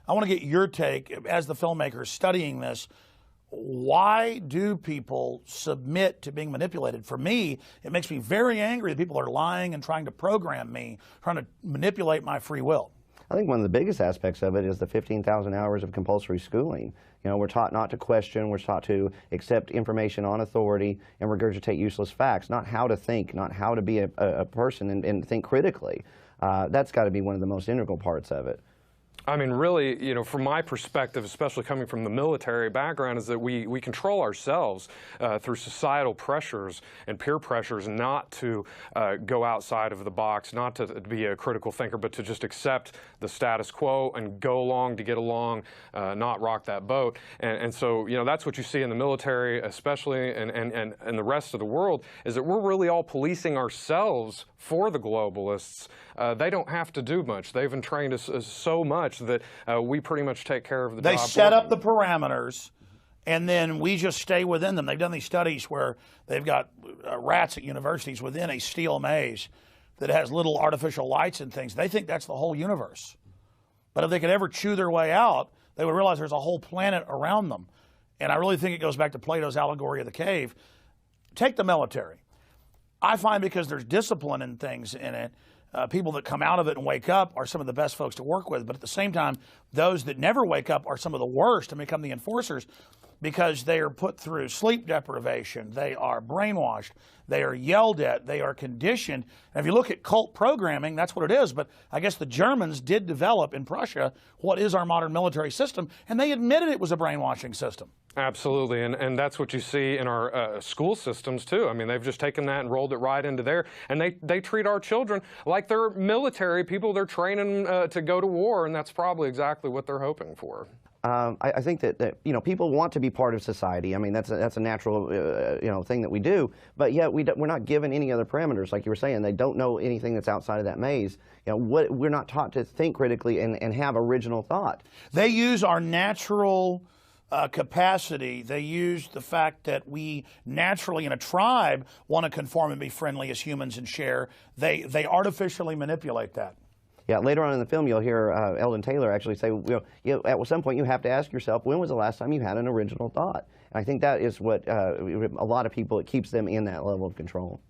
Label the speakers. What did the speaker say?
Speaker 1: I want to get your take as the filmmaker studying this. Why do people submit to being manipulated? For me, it makes me very angry that people are lying and trying to program me, trying to manipulate my free will.
Speaker 2: I think one of the biggest aspects of it is the 15,000 hours of compulsory schooling. You know, we're taught not to question, we're taught to accept information on authority and regurgitate useless facts, not how to think, not how to be a person and think critically. That's got to be one of the most integral parts of it.
Speaker 3: I mean, really, you know, from my perspective, especially coming from the military background, is that we control ourselves through societal pressures and peer pressures not to go outside of the box, not to be a critical thinker, but to just accept the status quo and go along to get along, not rock that boat. And so, you know, that's what you see in the military, especially, and the rest of the world, is that we're really all policing ourselves for the globalists. They don't have to do much. They've entrained us so much that we pretty much take care of the job.
Speaker 1: They set up the parameters, and then we just stay within them. They've done these studies where they've got rats at universities within a steel maze that has little artificial lights and things. They think that's the whole universe. But if they could ever chew their way out, they would realize there's a whole planet around them. And I really think it goes back to Plato's allegory of the cave. Take the military. I find because there's discipline and things in it, people that come out of it and wake up are some of the best folks to work with. But at the same time, those that never wake up are some of the worst and become the enforcers because they are put through sleep deprivation. They are brainwashed. They are yelled at. They are conditioned. And if you look at cult programming, that's what it is. But I guess the Germans did develop in Prussia what is our modern military system, and they admitted it was a brainwashing system.
Speaker 3: Absolutely, and that's what you see in our school systems too. I mean, they've just taken that and rolled it right into there, and they treat our children like they're military people. They're training to go to war, and that's probably exactly what they're hoping for.
Speaker 2: I think that you know, people want to be part of society. I mean, that's a natural you know, thing that we do. But yet we're not given any other parameters, like you were saying. They don't know anything that's outside of that maze. You know, we're not taught to think critically and have original thought.
Speaker 1: They use our natural capacity. They use the fact that we naturally in a tribe want to conform and be friendly as humans and share. They artificially manipulate that.
Speaker 2: Yeah, later on in the film, you'll hear Eldon Taylor actually say, you know, at some point you have to ask yourself, when was the last time you had an original thought? And I think that is what a lot of people, it keeps them in that level of control.